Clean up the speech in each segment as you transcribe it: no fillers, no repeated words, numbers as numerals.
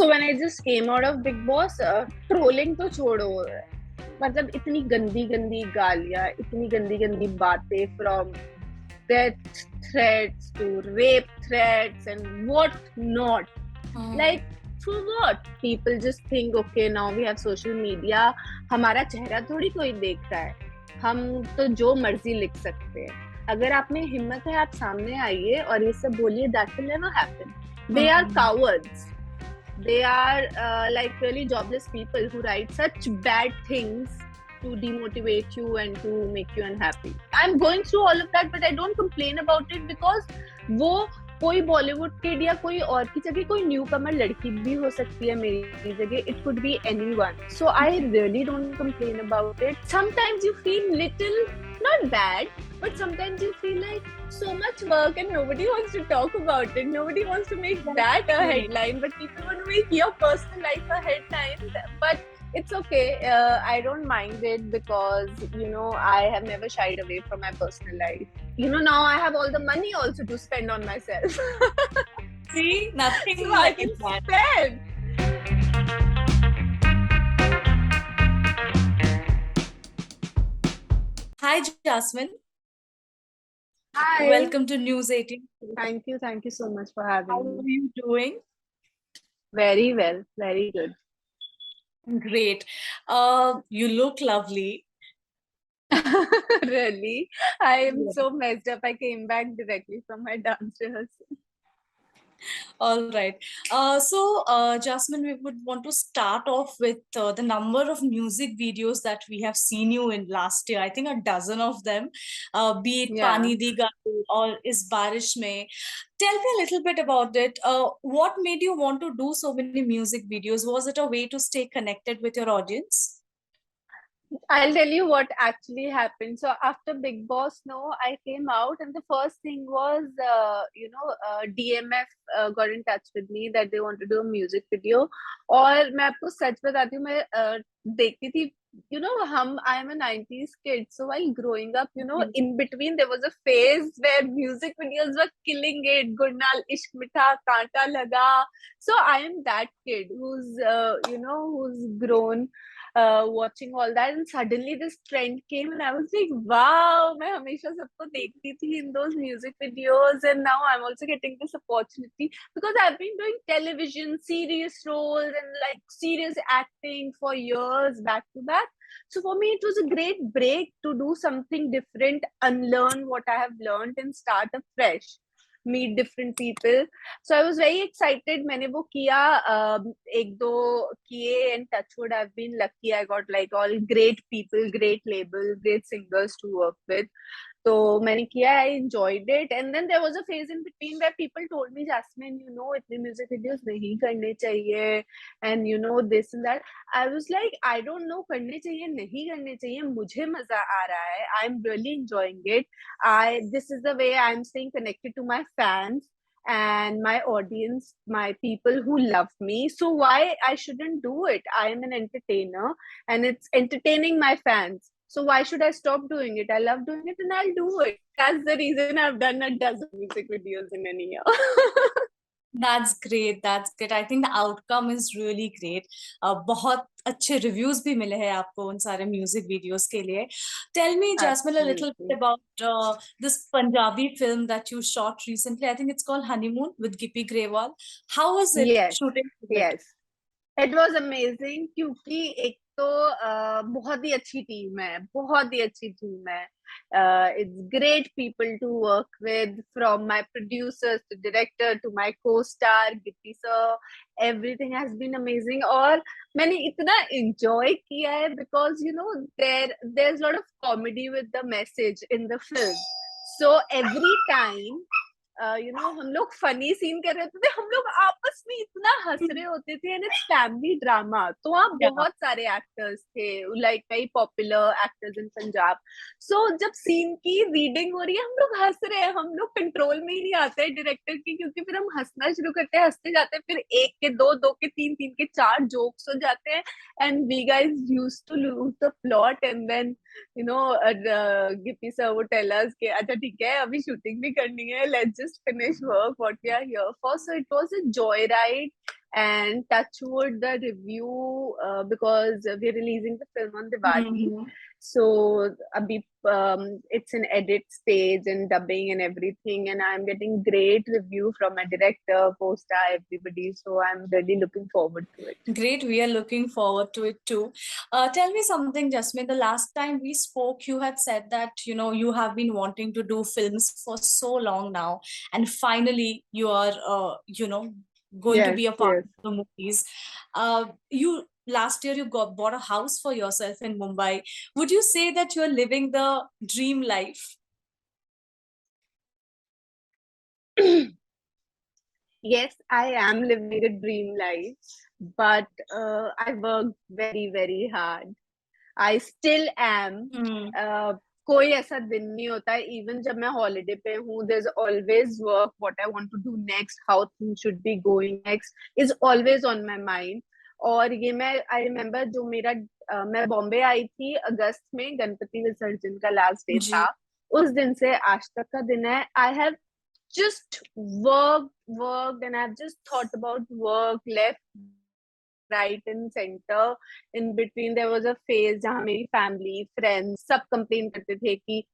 So when I just came out of Bigg Boss, trolling तो छोड़ो, मतलब इतनी गंदी गंदी गालियां, इतनी गंदी गंदी बातें, from death threats to rape threats and what not. Like for what? People just think, okay, now we have social media. हमारा चेहरा थोड़ी कोई देखता है, हम तो जो मर्जी लिख सकते हैं. अगर आप में हिम्मत है, आप सामने आइए और ये सब बोलिए. That will never happen. They are cowards. They are like really jobless people who write such bad things to demotivate you and to make you unhappy. I'm going through all of that, but I don't complain about it because वो कोई Bollywood kid या कोई और की जगह कोई new कमर लड़की भी हो सकती है मेरी जगह. It could be anyone. So I really don't complain about it. Sometimes you feel little not bad, but sometimes you feel like so much work and nobody wants to talk about it. Nobody wants to make that a headline, but people want to make your personal life a headline. But it's okay. I don't mind it because, you know, I have never shied away from my personal life. You know, now I have all the money also to spend on myself. See, nothing so like I can that. spend. Hi, Jasmin. Hi. Welcome to News 18. Thank you so much for having me. How are you doing? Very well, very good. Great. You look lovely. Really? I am so messed up. I came back directly from my dance rehearsal. All right. Jasmin, we would want to start off with the number of music videos that we have seen you in last year. I think a dozen of them, be it Yeah. Pani Di Gaali or Is Barish Mein. Tell me a little bit about it. What made you want to do so many music videos? Was it a way to stay connected with your audience? I'll tell you what actually happened. So after Bigg Boss, no, I came out and the first thing was, DMF got in touch with me that they want to do a music video. और मैं आपको सच बताती हूँ, मैं देखती थी, you know, I am a 90s kid. So while growing up, you know, in between there was a phase where music videos were killing it. Gurnal Ishq Mitha, Kaanta Laga. So I am that kid who's, who's grown watching all that, and suddenly this trend came and I was like, wow, मैं हमेशा सबको देखती थी in those music videos, and now I'm also getting this opportunity because I've been doing television serious roles and like serious acting for years back to back. So for me it was a great break to do something different, unlearn what I have learned and start afresh, meet different people. So I was very excited. मैंने वो किया, एक दो किए, and touchwood I've been lucky. I got like all great people, great label, great singers to work with. तो मैंने किया, I enjoyed it. And then there was a phase in between where people told me, Jasmin, you know, इतने music videos नहीं करने चाहिए, and you know this and that. I was like, I don't know, करने चाहिए नहीं करने चाहिए, मुझे मजा आ रहा है. I'm really enjoying it. This is the way I'm staying connected to my fans and my audience, my people who love me. So why I shouldn't do it? I am an entertainer and it's entertaining my fans. So why should I stop doing it? I love doing it and I'll do it. That's the reason I've done a dozen music videos in a year. That's great. That's good. I think the outcome is really great. बहुत अच्छे reviews भी मिले हैं आपको उन सारे music videos के लिए. Tell me, Jasmine, a little bit about this Punjabi film that you shot recently. I think it's called Honeymoon with Gippy Grewal. How was it shooting it? Yes. It was amazing क्योंकि एक तो बहुत ही अच्छी team है, बहुत ही अच्छी team है. It's great people to work with, from my producers to director to my co-star Gippy sir. Everything has been amazing और मैंने इतना enjoy किया है because you know there's a lot of comedy with the message in the film. So every time हम लोग funny scene कर रहे होते थे, हम लोग आपस में इतना हंस रहे होते थे, एंड इट्स फैमिली ड्रामा. तो वहाँ बहुत सारे एक्टर्स थे, like very popular actors in Punjab. So जब सीन की रीडिंग हो रही है, हम लोग हंस रहे हैं, हम लोग कंट्रोल में ही नहीं आते हैं डायरेक्टर की, क्योंकि फिर हम हंसना शुरू करते हैं, हंसते जाते हैं, फिर एक के दो, दो के तीन, तीन के चार जोक्स हो जाते हैं, and we guys used to lose the plot. And then Gippy sir would tell us कि अच्छा ठीक है, अभी शूटिंग भी करनी है, let's just finish work what we are here for. So it was a joyride. and touch wood, the review, because we're releasing the film on Diwali. So abhi, it's in edit stage and dubbing and everything, and I'm getting great review from my director, poster, everybody. So I'm really looking forward to it. Great, we are looking forward to it too. Tell me something, Jasmine. The last time we spoke, you had said that you have been wanting to do films for so long now, and finally you are going to Yes, be a part yes. of the movies. You last year you bought a house for yourself in Mumbai. Would you say that you are living the dream life? Yes, I am living a dream life, but I worked very, very hard. I still am. Hmm. कोई ऐसा दिन नहीं होता है even जब मैं holiday पे हूँ there's always work, what I want to do next, how things should be going next is always on my mind. और ये मैं आई रिमेम्बर जो मेरा मैं बॉम्बे आई थी अगस्त में, गणपति विसर्जन का लास्ट डे था, जी उस दिन से आज तक का दिन है. I have just worked and I've just thought about work left, right and center. In between there was a phase जहाँ मेरी family, friends सब complain करते थे कि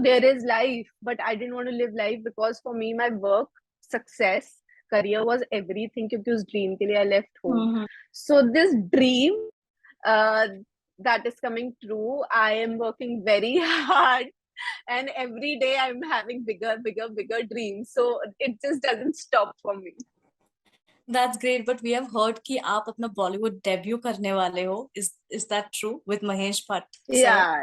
there is life, but I didn't want to live life because for me my work, success, career was everything क्योंकि उस dream के लिए I left home. So this dream uh, that is coming true, I am working very hard and every day I'm having bigger dreams, so it just doesn't stop for me. That's great, but we have heard कि आप अपना Bollywood debut करने वाले हो. Is that true with Mahesh Bhatt, sir? Yeah,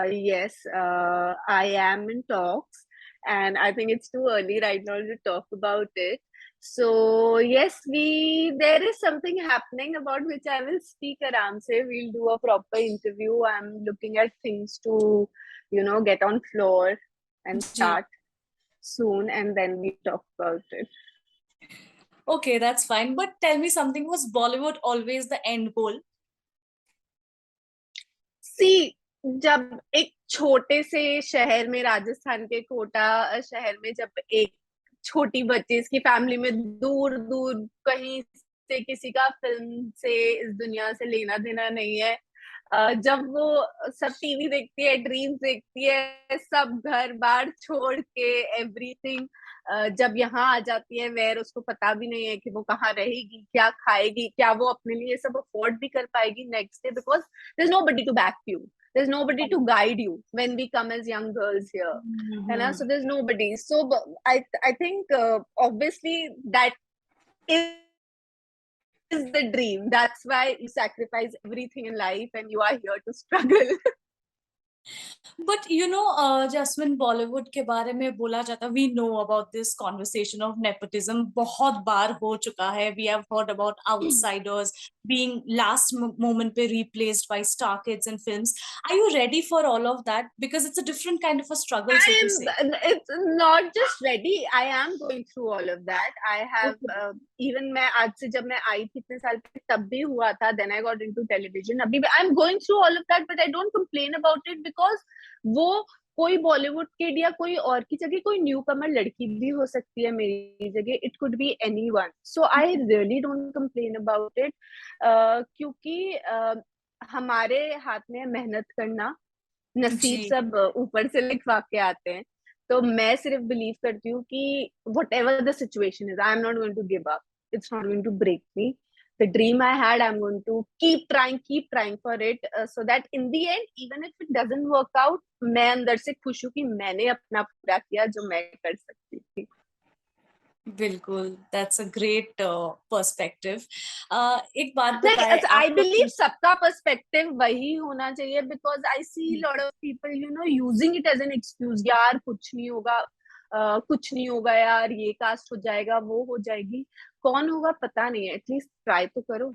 yes, I am in talks, and I think it's too early right now to talk about it. So yes, there is something happening about which I will speak aram se. We'll do a proper interview. I'm looking at things to, get on floor and ji. start soon, and then we talk about it. Okay, that's fine. But tell me something, was Bollywood always the end goal? सी जब एक छोटे से शहर में, राजस्थान के कोटा शहर में, जब एक छोटी बच्ची, इसकी फैमिली में दूर दूर कहीं से किसी का फिल्म से, इस दुनिया से लेना देना नहीं है, जब वो सब टीवी देखती है, ड्रीम्स देखती है, सब घर बार छोड़ के एवरीथिंग, जब यहाँ आ जाती है वेयर उसको पता भी नहीं है कि वो कहाँ रहेगी, क्या खाएगी, क्या वो अपने लिए सब अफोर्ड भी कर पाएगी next day, because there is nobody to back you, there's nobody to guide you when we come as young girls here, and so there's nobody. So I think obviously that is the dream. That's why you sacrifice everything in life and you are here to struggle. But Jasmine, Bollywood के बारे में बोला जाता, we know about this conversation of nepotism बहुत बार हो चुका है. We have heard about outsiders being last moment पे replaced by star kids in films. Are you ready for all of that? Because it's a different kind of a struggle, so to say. It's not just ready. I am going through all of that. I have even मैं आज से जब मैं आई थी इतने साल पहले तब भी हुआ था. Then I got into television. अभी I'm going through all of that, but I don't complain about it because वो कोई बॉलीवुड किड या कोई और की जगह कोई न्यू कमर लड़की भी हो सकती है मेरी जगह. It could be anyone. So I really don't complain about it, क्योंकि हमारे हाथ में मेहनत करना, नसीब जी. सब ऊपर से लिखवा के आते हैं. तो मैं सिर्फ बिलीव करती हूँ कि whatever the situation is, I am not going to give up. It's not going to break me. The dream I had, I'm going to keep trying for it, so that in the end, even if it doesn't work out, मैं अंदर से खुश हूँ कि मैंने अपना पूरा किया जो मैं कर सकती थी. बिल्कुल, that's a great perspective. एक बात नहीं, बताएं I आपको. believe सबका पर्सपेक्टिव वही होना चाहिए, because I see a lot of people using it as an excuse. यार कुछ नहीं होगा, कुछ नहीं होगा यार, ये कास्ट हो जाएगा, वो हो जाएगी, कौन होगा पता नहीं है, एटलीस्ट ट्राई तो करो.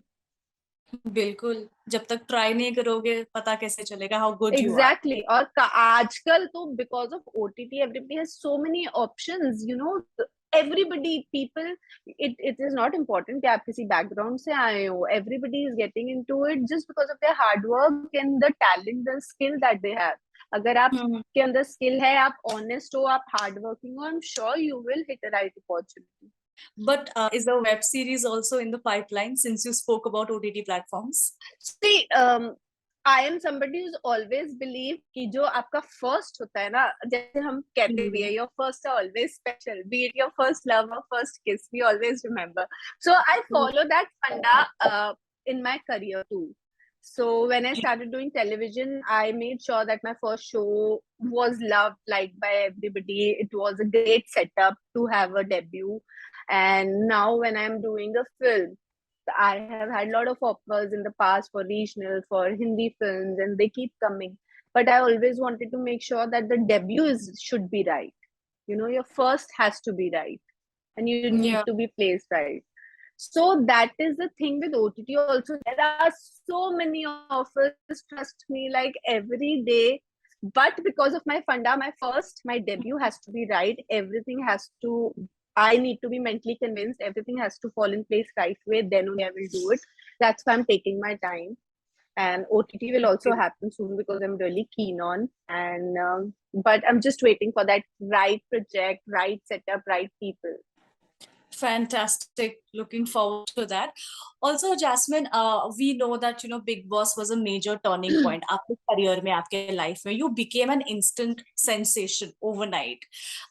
बिल्कुल, जब तक ट्राई नहीं करोगे पता कैसे चलेगा how good you are. Exactly. और आजकल तो because of OTT, everybody has so many options, everybody, people, it is not important कि आप किसी background से आए हो. Everybody is getting into it just because of their hard work and the talent, the skill that they have. अगर आप के अंदर skill है, आप honest हो, आप hard working हो, I'm sure you will hit a right opportunity. But is a web series also in the pipeline since you spoke about OTT platforms? See, I am somebody who's always believed कि जो आपका first होता है ना, जैसे हम कहते भी है, your first are always special, be it your first love or first kiss, we always remember. So I follow that funda in my career too. So when I started doing television, I made sure that my first show was loved, liked by everybody. It was a great setup to have a debut. And now when I'm doing a film, I have had a lot of offers in the past for regional, for Hindi films, and they keep coming. But I always wanted to make sure that the debut should be right. You know, your first has to be right, and you need Yeah. to be placed right. So that is the thing with OTT also. There are so many offers, trust me, like every day. But because of my funda, my debut has to be right. Everything has to, I need to be mentally convinced. Everything has to fall in place right way. Then only I will do it. That's why I'm taking my time. And OTT will also happen soon because I'm really keen on. And but I'm just waiting for that right project, right setup, right people. Fantastic. Looking forward to that. Also, Jasmine, we know that Bigg Boss was a major turning point आपके career में, आपके life में. You became an instant sensation overnight.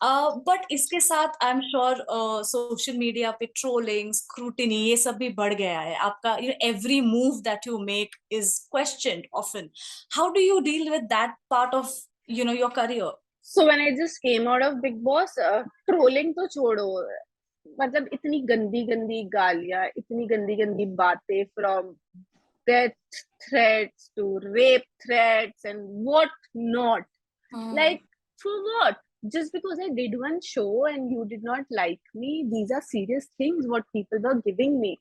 But इसके साथ I'm sure social media पे trolling, scrutiny ये सब भी बढ़ गया है. आपका every move that you make is questioned often. How do you deal with that part of your career? So when I just came out of Bigg Boss, trolling तो छोड़ो, मतलब इतनी गंदी गंदी गालियां, इतनी गंदी गंदी बातें, from death threats to rape threats and what not. Like, for what? Just because I did one show and you did not like me, these are serious things what people were giving me.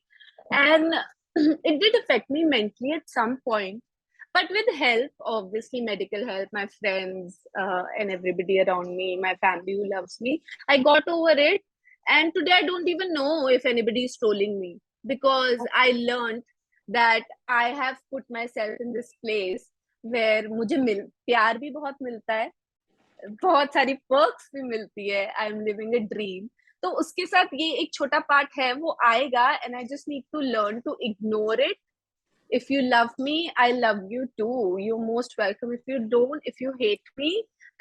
And it did affect me mentally at some point. But with help, obviously, medical help, my friends and everybody around me, my family who loves me, I got over it. And today I don't even know if anybody is trolling me because I learned that I have put myself in this place where मुझे प्यार भी बहुत मिलता है, बहुत सारी perks भी मिलती है, I am living a dream. तो उसके साथ ये एक छोटा पार्ट है, वो आएगा, and I just need to learn to ignore it. If you love me, I love you too. You're most welcome. If you don't, if you hate me,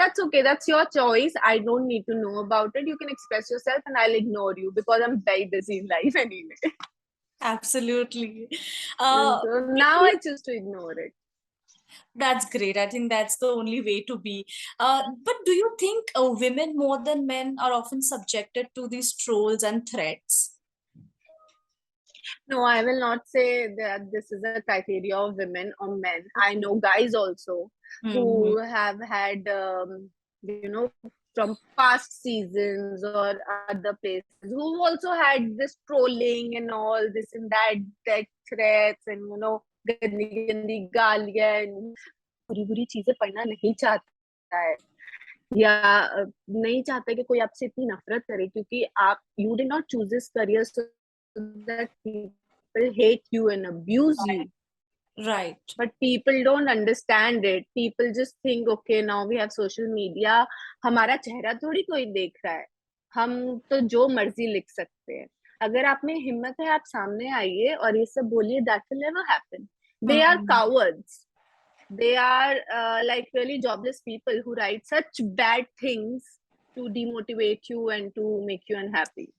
that's okay. That's your choice. I don't need to know about it. You can express yourself and I'll ignore you because I'm very busy in life anyway. Absolutely. So now I choose to ignore it. That's great. I think that's the only way to be. But do you think women more than men are often subjected to these trolls and threats? No, I will not say that this is a criteria of women or men. I know guys also who have had, from past seasons or other places, who also had this trolling and all this and that, death threats and, gandi gandi गालियां, बुरी बुरी चीजें पढ़ना नहीं चाहता है, या नहीं चाहता कि कोई आपसे इतनी नफरत करे, क्योंकि आप you did not choose this career so that people hate you and abuse you. Right. But people don't understand it. People just think, okay, now we have social media. हमारा चेहरा थोड़ी कोई देख रहा है, हम तो जो मर्जी लिख सकते हैं. अगर आप में हिम्मत है, आप सामने आइए और ये सब बोलिए. That will never happen. They are cowards. They are like really jobless people who write such bad things to demotivate you and to make you unhappy.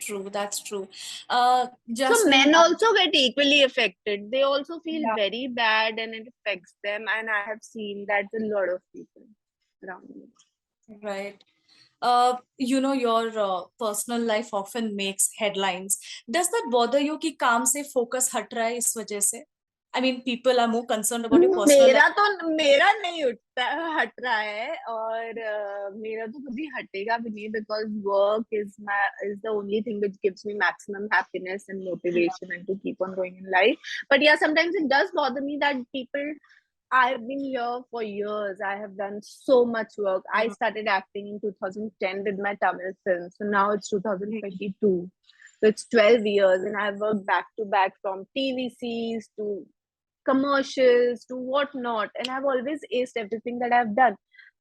True, that's true. So men also get equally affected. They also feel very bad and it affects them. And I have seen that a lot of people around me. Right. Your personal life often makes headlines. Does that bother you कि काम से focus हट रहा है इस वजह से? I mean, people are more concerned about your personal life. मेरा नहीं हट रहा है, और मेरा तो कभी हटेगा भी नहीं, because work is the only thing which gives me maximum happiness and motivation and to keep on going in life. But yeah, sometimes it does bother me that people, I've been here for years. I have done so much work. I started acting in 2010 with my Tamil film. So now it's 2022. So it's 12 years and I've worked back to back from TVCs to commercials to whatnot. And I've always aced everything that I've done.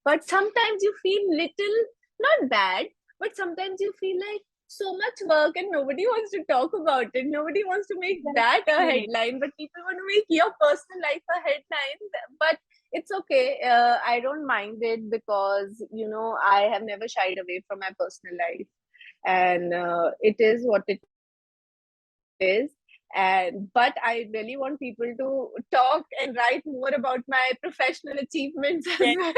But sometimes you feel little, not bad, but sometimes you feel like, so much work and nobody wants to talk about it. Nobody wants to make that a headline, but people want to make your personal life a headline. But it's okay. I don't mind it because, I have never shied away from my personal life. And it is what it is. But I really want people to talk and write more about my professional achievements as well.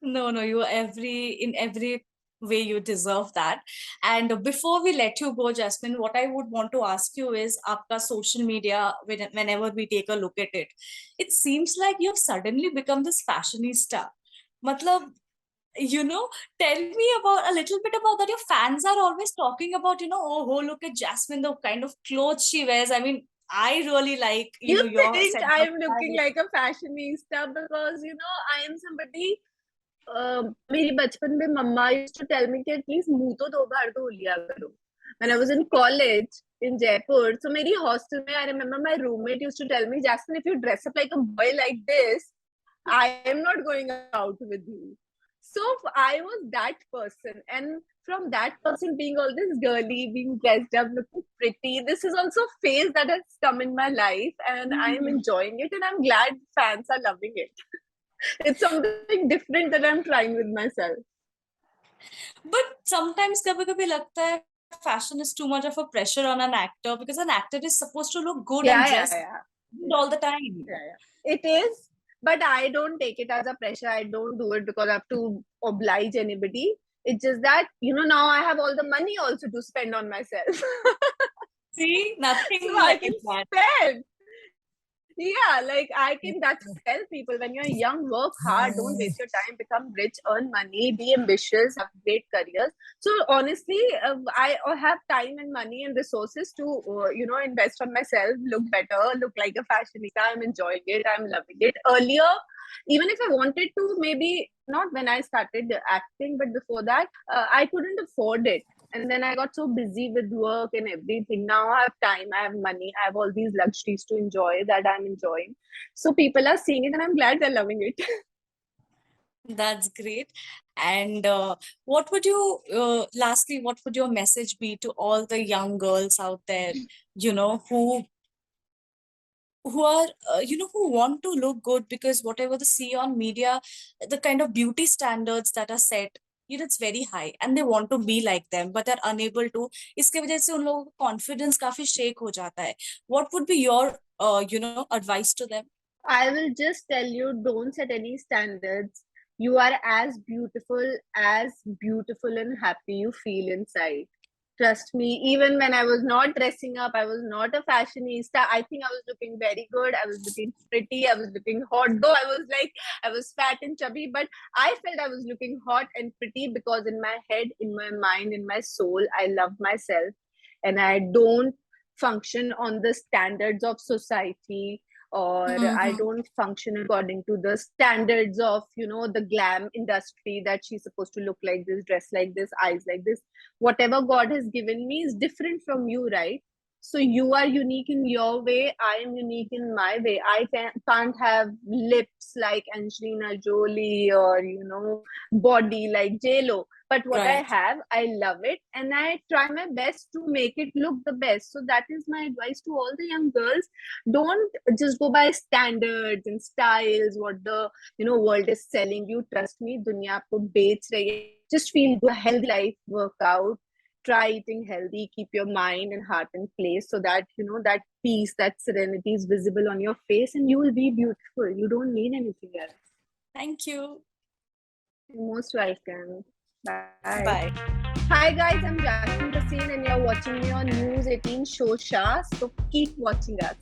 No, you in every way you deserve that. And before we let you go, Jasmine, what I would want to ask you is, aapka social media, whenever we take a look at it, it seems like you've suddenly become this fashionista. Matlab, tell me about a little bit about that. Your fans are always talking about, oh, look at Jasmine, the kind of clothes she wears. I mean, I really like, You your think sense of I'm looking style. like a fashionista because, I am somebody. मेरी बचपन में मम्मा used to tell me कि at least मुंह तो 2 बार धो लिया करो. When I was in college in Jaipur, so मेरी hostel में, I remember my roommate used to tell me, Jasmine, if you dress up like a boy like this, I am not going out with you. So I was that person, and from that person being all this girly, being dressed up, looking pretty, this is also a phase that has come in my life, and I am enjoying it, and I'm glad fans are loving it. It's something different that I'm trying with myself. But sometimes kabhi लगता है fashion is too much of a pressure on an actor, because an actor is supposed to look good and dress good all the time. It is, but I don't take it as a pressure. I don't do it because I have to oblige anybody. It's just that, now I have all the money also to spend on myself. See, nothing so like I can that. spend. Yeah, like I can that's tell people, when you're young, work hard, don't waste your time, become rich, earn money, be ambitious, have great careers. So honestly, I have time and money and resources to invest on myself, look better, look like a fashionista. I'm enjoying it, I'm loving it. Earlier, even if I wanted to, maybe not when I started acting, but before that, I couldn't afford it. And then I got so busy with work and everything. Now I have time, I have money, I have all these luxuries to enjoy that I'm enjoying. So people are seeing it, and I'm glad they're loving it. That's great. And what would lastly, what would your message be to all the young girls out there, who are who want to look good, because whatever they see on media, the kind of beauty standards that are set, it's very high, and they want to be like them, but they're unable to. इसके वजह से उन लोगों का confidence काफी shake हो जाता है. What would be your advice to them? I will just tell you, don't set any standards. You are as beautiful and happy you feel inside. Trust me, even when I was not dressing up, I was not a fashionista. I think I was looking very good. I was looking pretty. I was looking hot. Though I was fat and chubby, but I felt I was looking hot and pretty because in my head, in my mind, in my soul, I love myself, and I don't function on the standards of society, or I don't function according to the standards of, the glam industry, that she's supposed to look like this, dress like this, eyes like this. Whatever God has given me is different from you, right? So you are unique in your way, I am unique in my way. I can't have lips like Angelina Jolie, or body like J-Lo, but what I have, I love it, and I try my best to make it look the best. So that is my advice to all the young girls. Don't just go by standards and styles, what the world is selling you. Trust me, dunya aapko bech rahi hai. Just feel good, healthy life, work out, try eating healthy, keep your mind and heart in place, so that that peace, that serenity is visible on your face, and you will be beautiful. You don't need anything else. Thank you. You're most welcome. Bye. Bye. Hi guys, I'm Jasmin Bhasin, and you're watching me on News 18 Showsha. So keep watching us.